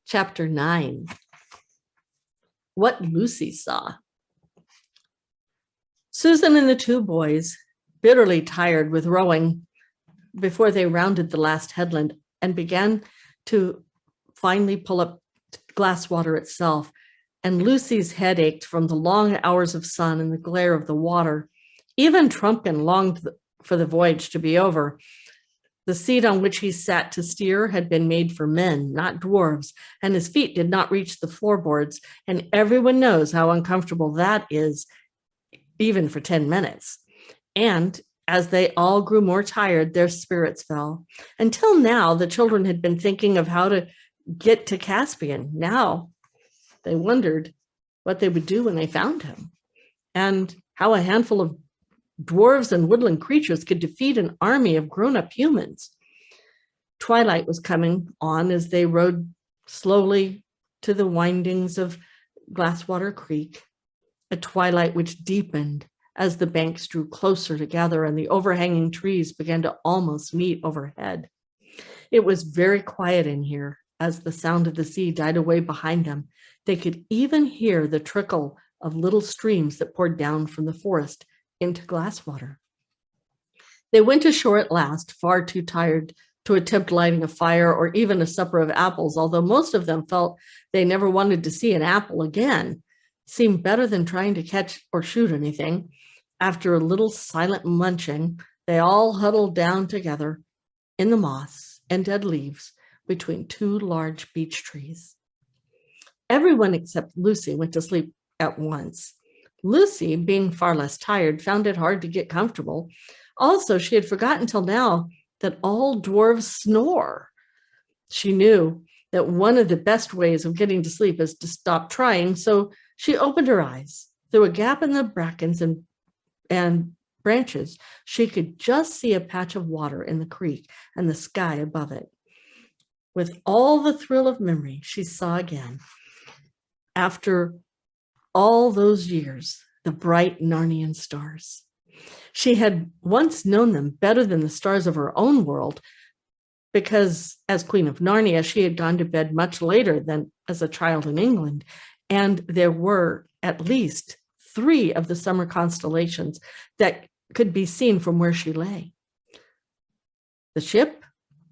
Chapter 9. What Lucy Saw. Susan and the two boys, bitterly tired with rowing before they rounded the last headland and began to finally pull up Glasswater itself, and Lucy's head ached from the long hours of sun and the glare of the water. Even Trumpkin longed for the voyage to be over. The seat on which he sat to steer had been made for men, not dwarves, and his feet did not reach the floorboards, and everyone knows how uncomfortable that is, even for 10 minutes. And as they all grew more tired, their spirits fell. Until now, the children had been thinking of how to get to Caspian. Now they wondered what they would do when they found him, and how a handful of dwarves and woodland creatures could defeat an army of grown-up humans. Twilight was coming on as they rode slowly to the windings of Glasswater Creek, a twilight which deepened as the banks drew closer together and the overhanging trees began to almost meet overhead. It was very quiet in here. As the sound of the sea died away behind them, they could even hear the trickle of little streams that poured down from the forest into Glasswater. They went ashore at last, far too tired to attempt lighting a fire or even a supper of apples, although most of them felt they never wanted to see an apple again. Seemed better than trying to catch or shoot anything. After a little silent munching, they all huddled down together in the moss and dead leaves between two large beech trees. Everyone except Lucy went to sleep at once. Lucy, being far less tired, found it hard to get comfortable. Also, she had forgotten till now that all dwarves snore. She knew that one of the best ways of getting to sleep is to stop trying, so she opened her eyes. Through a gap in the brackens and branches, she could just see a patch of water in the creek and the sky above it. With all the thrill of memory, she saw again, after all those years, the bright Narnian stars. She had once known them better than the stars of her own world, because as Queen of Narnia, she had gone to bed much later than as a child in England, and there were at least 3 of the summer constellations that could be seen from where she lay. The ship,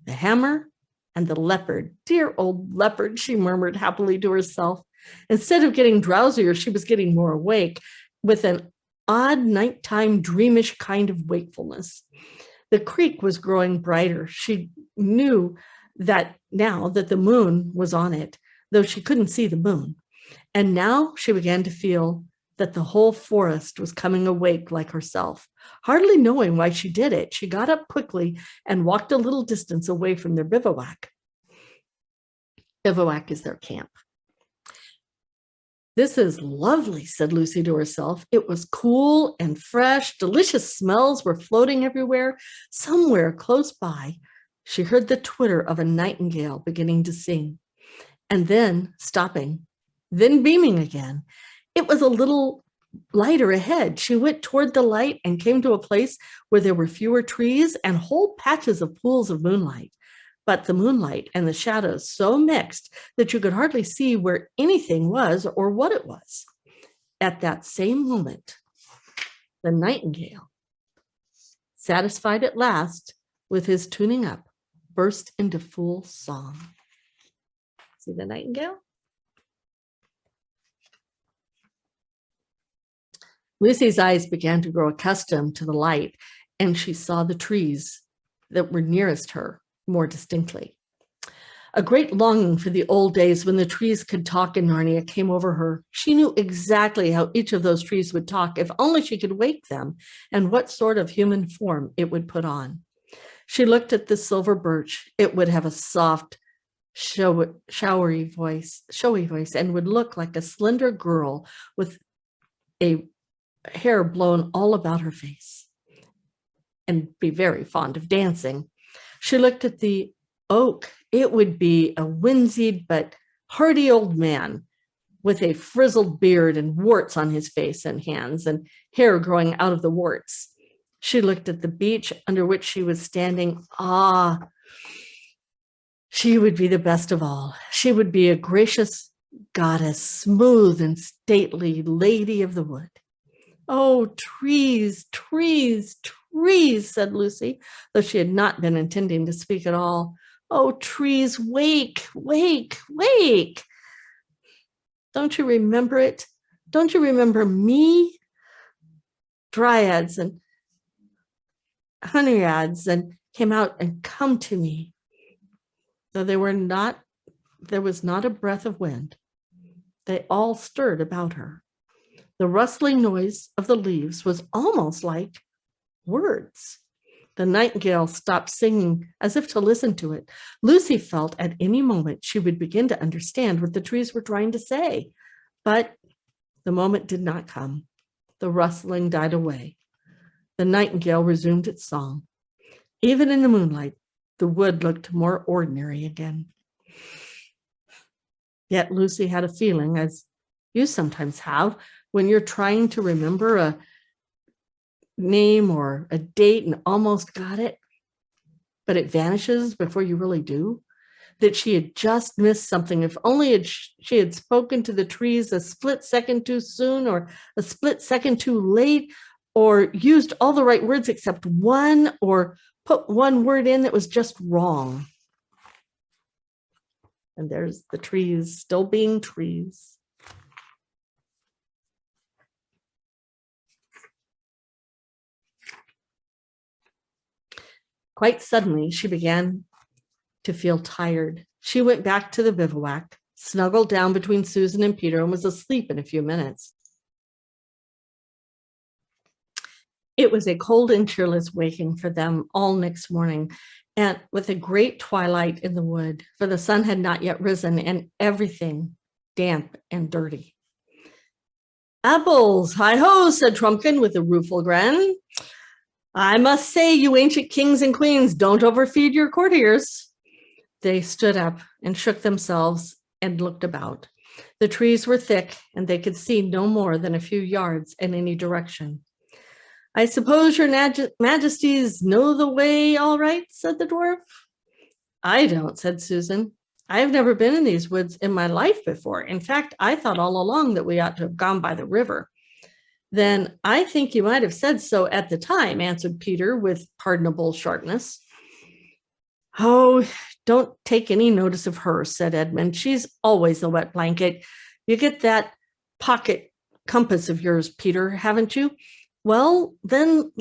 the hammer, and the leopard. Dear old leopard, she murmured happily to herself. Instead of getting drowsier, she was getting more awake, with an odd nighttime dreamish kind of wakefulness. The creek was growing brighter. She knew that now that the moon was on it, though she couldn't see the moon. And now she began to feel that the whole forest was coming awake like herself. Hardly knowing why she did it, she got up quickly and walked a little distance away from their bivouac. Bivouac is their camp. "This is lovely," said Lucy to herself. It was cool and fresh. Delicious smells were floating everywhere. Somewhere close by, she heard the twitter of a nightingale beginning to sing, and then stopping, then beaming again. It was a little lighter ahead. She went toward the light and came to a place where there were fewer trees and whole patches of pools of moonlight. But the moonlight and the shadows so mixed that you could hardly see where anything was or what it was. At that same moment, the nightingale, satisfied at last with his tuning up, burst into full song. See the nightingale? Lucy's eyes began to grow accustomed to the light, and she saw the trees that were nearest her more distinctly. A great longing for the old days when the trees could talk in Narnia came over her. She knew exactly how each of those trees would talk if only she could wake them, and what sort of human form it would put on. She looked at the silver birch. It would have a soft, showy voice, and would look like a slender girl with a hair blown all about her face and be very fond of dancing. She looked at the oak. It would be a wizened but hearty old man with a frizzled beard and warts on his face and hands and hair growing out of the warts. She looked at the beech under which she was standing. She would be the best of all. She would be a gracious goddess, smooth and stately lady of the wood. Oh, trees, trees, trees, said Lucy, though she had not been intending to speak at all. Oh, trees, wake, wake, wake. Don't you remember it? Don't you remember me? Dryads and honeyyads and came out and come to me. Though there was not a breath of wind. They all stirred about her. The rustling noise of the leaves was almost like words. The nightingale stopped singing as if to listen to it. Lucy felt at any moment she would begin to understand what the trees were trying to say, but the moment did not come. The rustling died away. The nightingale resumed its song. Even in the moonlight, the wood looked more ordinary again. Yet Lucy had a feeling, as you sometimes have, when you're trying to remember a name or a date and almost got it, but it vanishes before you really do, that she had just missed something. If only she had spoken to the trees a split second too soon or a split second too late, or used all the right words except one, or put one word in that was just wrong. And there's the trees still being trees. Quite suddenly, she began to feel tired. She went back to the bivouac, snuggled down between Susan and Peter, and was asleep in a few minutes. It was a cold and cheerless waking for them all next morning, and with a great twilight in the wood, for the sun had not yet risen, and everything damp and dirty. Apples, hi-ho, said Trumpkin with a rueful grin. I must say, you ancient kings and queens, don't overfeed your courtiers. They stood up and shook themselves and looked about. The trees were thick, and they could see no more than a few yards in any direction. I suppose your majesties know the way all right, said the dwarf. I don't, said Susan. I have never been in these woods in my life before. In fact, I thought all along that we ought to have gone by the river. Then I think you might have said so at the time, answered Peter with pardonable sharpness. Oh, don't take any notice of her, said Edmund. She's always a wet blanket. You get that pocket compass of yours, Peter, haven't you? Well, then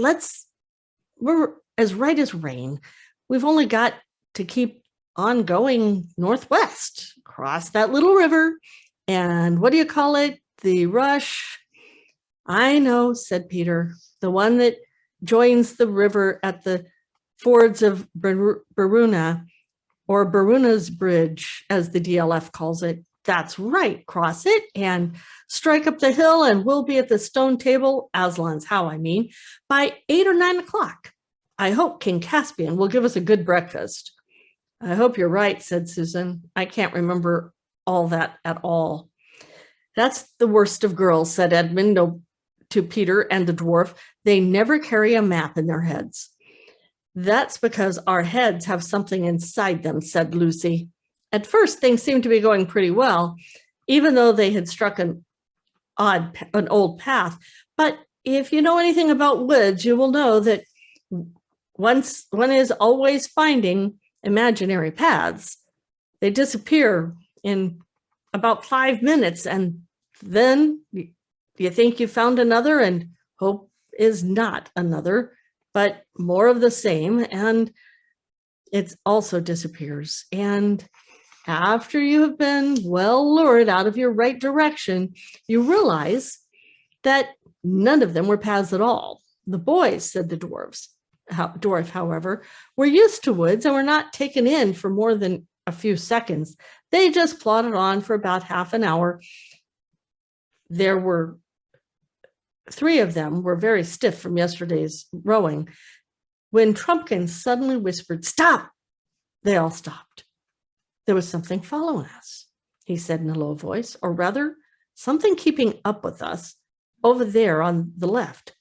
we're as right as rain. We've only got to keep on going northwest, cross that little river, and what do you call it? The Rush. I know, said Peter, the one that joins the river at the fords of Baruna, or Baruna's Bridge, as the DLF calls it. That's right, cross it and strike up the hill, and we'll be at the stone table, Aslan's how I mean, by 8 or 9 o'clock. I hope King Caspian will give us a good breakfast. I hope you're right, said Susan. I can't remember all that at all. That's the worst of girls, said Edmund to Peter and the dwarf. They never carry a map in their heads. That's because our heads have something inside them, said Lucy. At first, things seemed to be going pretty well, even though they had struck an old path. But if you know anything about woods, you will know that one is always finding imaginary paths. They disappear in about 5 minutes, and then you think you found another, and hope is not another, but more of the same, and it also disappears. And after you have been well lured out of your right direction, you realize that none of them were paths at all. The boys, said the dwarf, however, were used to woods and were not taken in for more than a few seconds. They just plodded on for about half an hour. There were 3 of them were very stiff from yesterday's rowing. When Trumpkin suddenly whispered, "Stop!" they all stopped. There was something following us, he said in a low voice, or rather, something keeping up with us over there on the left.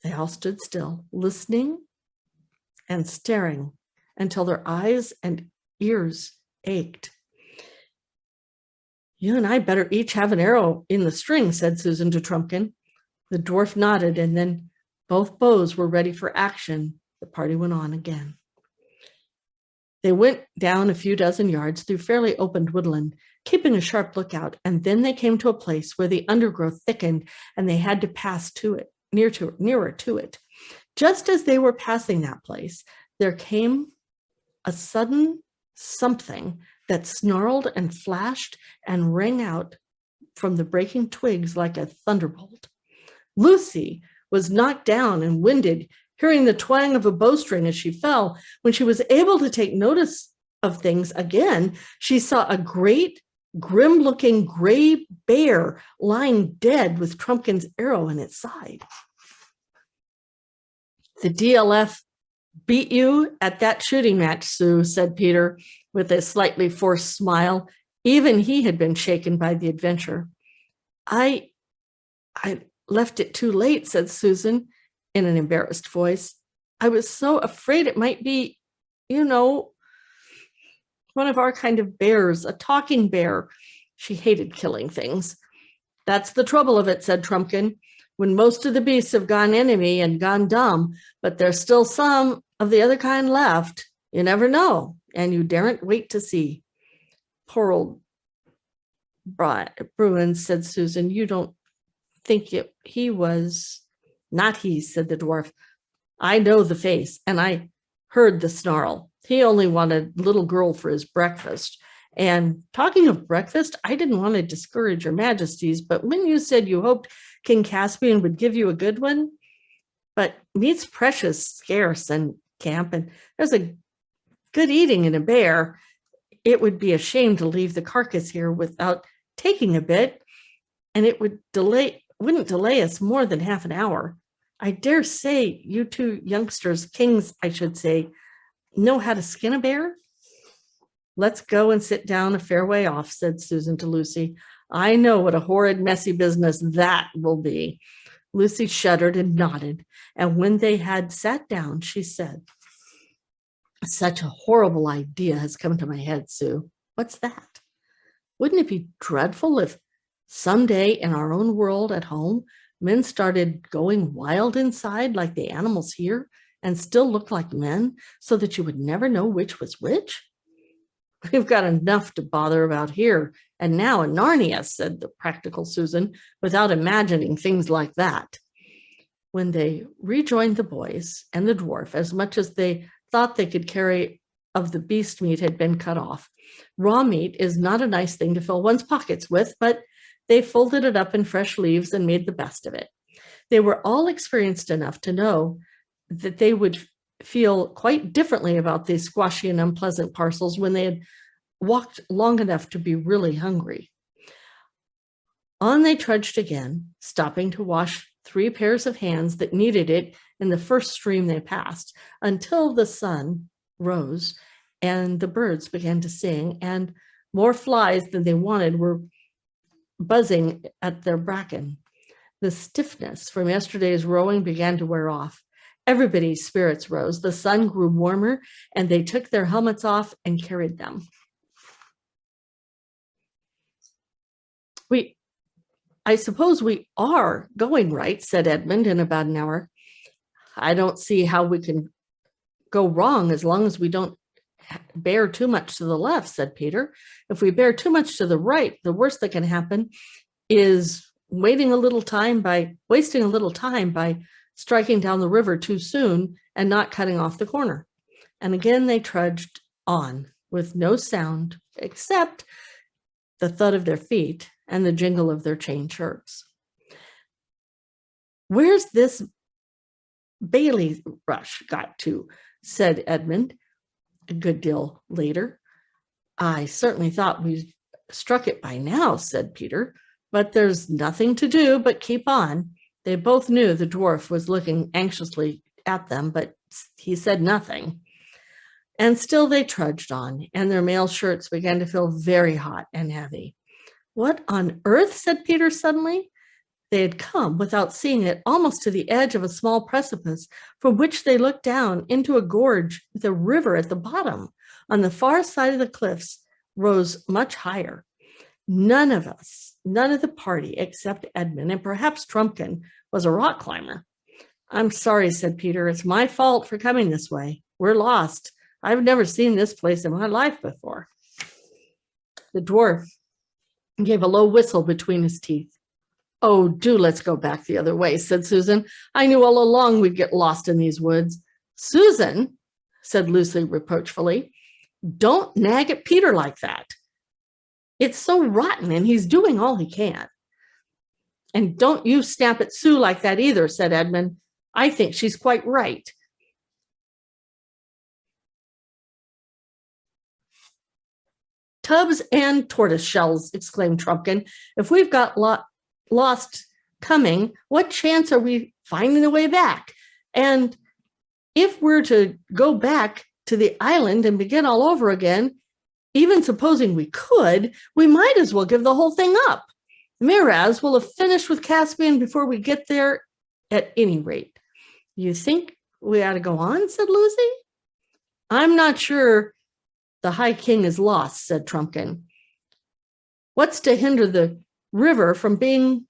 They all stood still, listening and staring until their eyes and ears ached. "You and I better each have an arrow in the string," said Susan to Trumpkin. The dwarf nodded, and then both bows were ready for action. The party went on again. They went down a few dozen yards through fairly open woodland, keeping a sharp lookout, and then they came to a place where the undergrowth thickened and they had to pass to it, nearer to it. Just as they were passing that place, there came a sudden something that snarled and flashed and rang out from the breaking twigs like a thunderbolt. Lucy was knocked down and winded, hearing the twang of a bowstring as she fell. When she was able to take notice of things again, she saw a great, grim-looking gray bear lying dead with Trumpkin's arrow in its side. "The DLF beat you at that shooting match, Sue," said Peter with a slightly forced smile. Even he had been shaken by the adventure. I left it too late," said Susan in an embarrassed voice. "I was so afraid it might be, one of our kind of bears, a talking bear." She hated killing things. "That's the trouble of it," said Trumpkin. "When most of the beasts have gone enemy and gone dumb, but there's still some of the other kind left. You never know, and you daren't wait to see." "Poor old Bruin," said Susan. "You don't think he was..." "Not he," said the dwarf. "I know the face, and I heard the snarl. He only wanted a little girl for his breakfast. And talking of breakfast, I didn't want to discourage your majesties, but when you said you hoped King Caspian would give you a good one, but meat's precious scarce in camp, and there's a good eating in a bear, it would be a shame to leave the carcass here without taking a bit, and it wouldn't delay us more than half an hour. I dare say you two youngsters, kings, I should say, know how to skin a bear." "Let's go and sit down a fair way off," said Susan to Lucy. "I know what a horrid, messy business that will be." Lucy shuddered and nodded, and when they had sat down, she said, "Such a horrible idea has come to my head, Sue." "What's that?" "Wouldn't it be dreadful if someday in our own world at home, men started going wild inside like the animals here and still looked like men so that you would never know which was which?" "We've got enough to bother about here and now in Narnia," said the practical Susan, without imagining things like that. When they rejoined the boys and the dwarf, as much as they thought they could carry of the beast meat had been cut off. Raw meat is not a nice thing to fill one's pockets with, but they folded it up in fresh leaves and made the best of it. They were all experienced enough to know that they would feel quite differently about these squashy and unpleasant parcels when they had walked long enough to be really hungry. On they trudged again, stopping to wash 3 pairs of hands that needed it in the first stream they passed, until the sun rose and the birds began to sing, and more flies than they wanted were buzzing at their bracken. The stiffness from yesterday's rowing began to wear off. Everybody's spirits rose. The sun grew warmer, and they took their helmets off and carried them. "I suppose we are going right," said Edmund in about an hour. "I don't see how we can go wrong as long as we don't bear too much to the left," said Peter. "If we bear too much to the right, the worst that can happen is wasting a little time by striking down the river too soon and not cutting off the corner." And again they trudged on with no sound except the thud of their feet and the jingle of their chain shirts. "Where's this Bailey rush got to?" said Edmund a good deal later. "I certainly thought we struck it by now," said Peter, "but there's nothing to do but keep on." They both knew the dwarf was looking anxiously at them, but he said nothing. And still they trudged on, and their mail shirts began to feel very hot and heavy. "What on earth?" said Peter suddenly. They had come, without seeing it, almost to the edge of a small precipice from which they looked down into a gorge with a river at the bottom. On the far side of the cliffs rose much higher. None of the party, except Edmund and perhaps Trumpkin, was a rock climber. I'm sorry, said Peter. It's my fault for coming this way. We're lost. I've never seen this place in my life before. The dwarf gave a low whistle between his teeth. Oh, do let's go back the other way, said Susan. I knew all along we'd get lost in these woods. Susan, said Lucy reproachfully, don't nag at Peter like that. It's so rotten and he's doing all he can. And don't you snap at Sue like that either, said Edmund. I think she's quite right. Tubs and tortoise shells, exclaimed Trumpkin. If we've got lost coming, what chance are we finding the way back? And if we're to go back to the island and begin all over again, even supposing we could, we might as well give the whole thing up. Miraz will have finished with Caspian before we get there at any rate. You think we ought to go on, said Lucy. I'm not sure the High King is lost, said Trumpkin. What's to hinder the river from being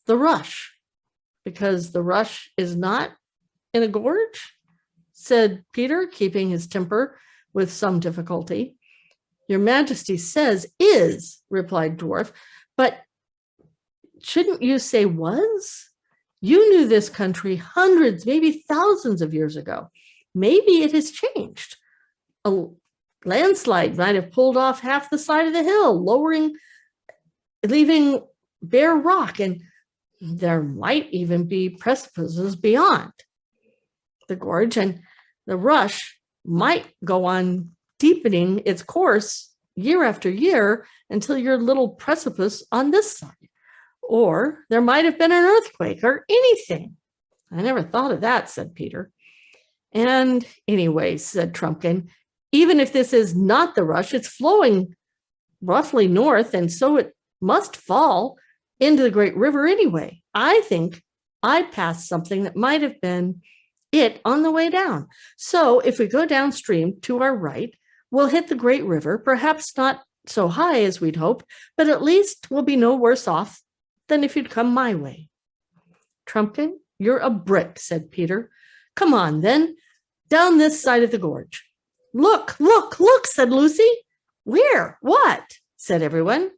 the rush? Because the rush is not in a gorge, said Peter, keeping his temper with some difficulty. Your Majesty says is, replied Dwarf, but shouldn't you say was? You knew this country hundreds, maybe thousands of years ago. Maybe it has changed. A landslide might have pulled off half the side of the hill, leaving bare rock, and there might even be precipices beyond the gorge, and the rush might go on deepening its course year after year until your little precipice on this side. Or there might have been an earthquake or anything. I never thought of that, said Peter. And anyway, said Trumpkin, even if this is not the rush, it's flowing roughly north, and so it must fall into the great river anyway. I think I passed something that might have been it on the way down. So if we go downstream to our right, we'll hit the great river, perhaps not so high as we'd hoped, but at least we'll be no worse off than if you'd come my way. Trumpkin, you're a brick, said Peter. Come on, then, down this side of the gorge. Look, look, look, said Lucy. Where? What? Said everyone.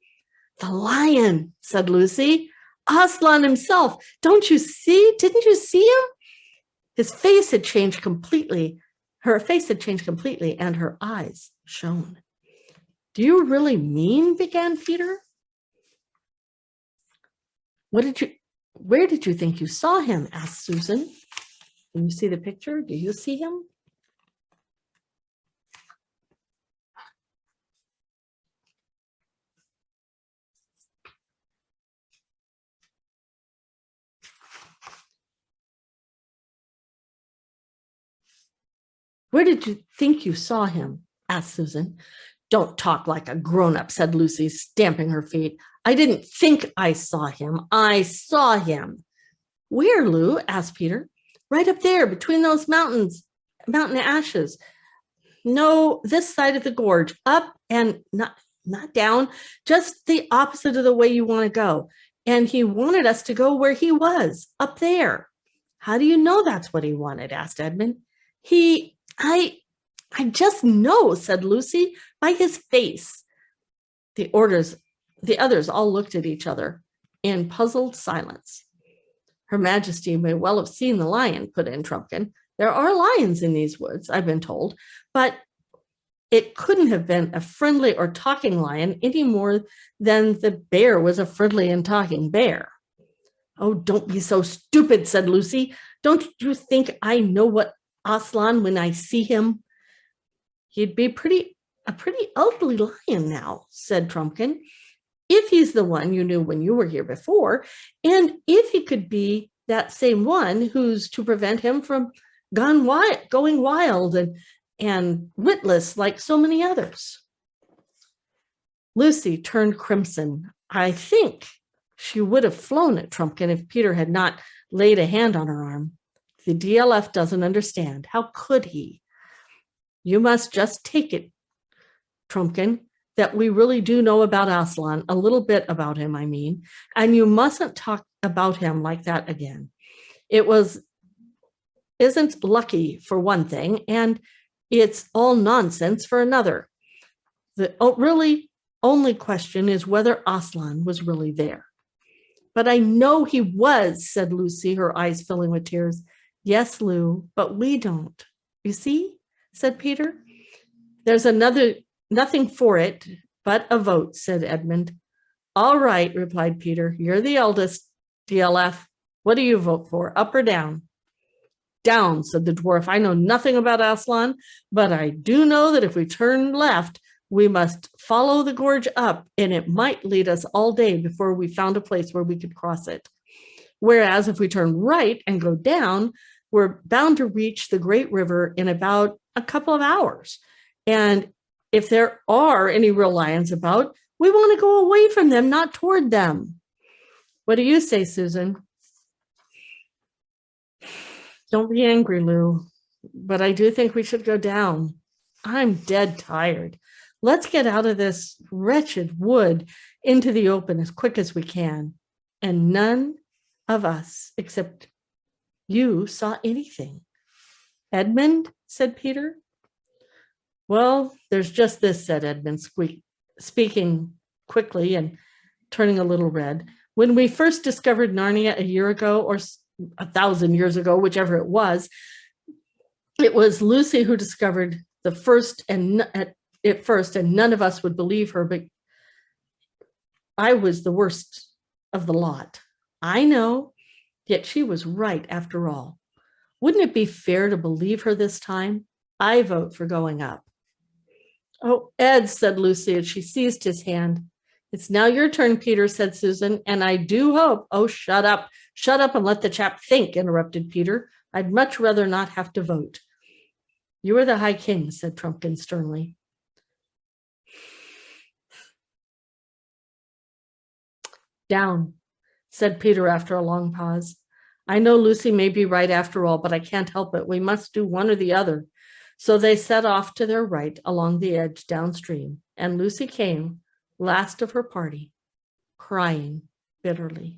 The lion, said Lucy. Aslan himself. Don't you see? Didn't you see him? His face had changed completely. Her face had changed completely, and her eyes shone. Do you really mean, began Peter? Where did you think you saw him? Asked Susan. Can you see the picture? Do you see him? Where did you think you saw him? Asked Susan. Don't talk like a grown-up, said Lucy, stamping her feet. I didn't think I saw him. I saw him. Where, Lou? Asked Peter. Right up there, between those mountain ashes. No, this side of the gorge, up and not down, just the opposite of the way you want to go. And he wanted us to go where he was, up there. How do you know that's what he wanted? Asked Edmund. I just know, said Lucy, by his face. The others all looked at each other in puzzled silence. Her Majesty may well have seen the lion, put in Trumpkin. There are lions in these woods, I've been told, but it couldn't have been a friendly or talking lion any more than the bear was a friendly and talking bear. Oh, don't be so stupid, said Lucy. Don't you think I know what Aslan when I see him? He'd be a pretty ugly lion now, said Trumpkin, if he's the one you knew when you were here before, and if he could be that same one who's to prevent him from going wild and witless like so many others. Lucy turned crimson. I think, She would have flown at Trumpkin if Peter had not laid a hand on her arm. The DLF doesn't understand. How could he? You must just take it, Trumpkin, that we really do know about Aslan, a little bit about him, I mean, and you mustn't talk about him like that again. It isn't lucky for one thing, and it's all nonsense for another. The really only question is whether Aslan was really there. But I know he was, said Lucy, her eyes filling with tears. Yes, Lou, but we don't. You see, said Peter. There's nothing for it but a vote, said Edmund. All right, replied Peter. You're the eldest, DLF. What do you vote for, up or down? Down, said the dwarf. I know nothing about Aslan, but I do know that if we turn left, we must follow the gorge up, and it might lead us all day before we found a place where we could cross it. Whereas if we turn right and go down, we're bound to reach the great river in about a couple of hours. And if there are any real lions about, we want to go away from them, not toward them. What do you say, Susan? Don't be angry, Lou, but I do think we should go down. I'm dead tired. Let's get out of this wretched wood into the open as quick as we can. And none of us, except you, saw anything. Edmund, said Peter. Well, there's just this, said Edmund, speaking quickly and turning a little red. When we first discovered Narnia a year ago, or 1,000 years ago, whichever it was Lucy who discovered the first and none of us would believe her, but I was the worst of the lot. I know, yet she was right after all. Wouldn't it be fair to believe her this time? I vote for going up. Oh, Ed, said Lucy as she seized his hand. It's now your turn, Peter, said Susan, and I do hope. Oh, shut up and let the chap think, interrupted Peter. I'd much rather not have to vote. You are the High King, said Trumpkin sternly. Down, said Peter after a long pause. I know Lucy may be right after all, but I can't help it. We must do one or the other. So they set off to their right along the edge downstream, and Lucy came, last of her party, crying bitterly.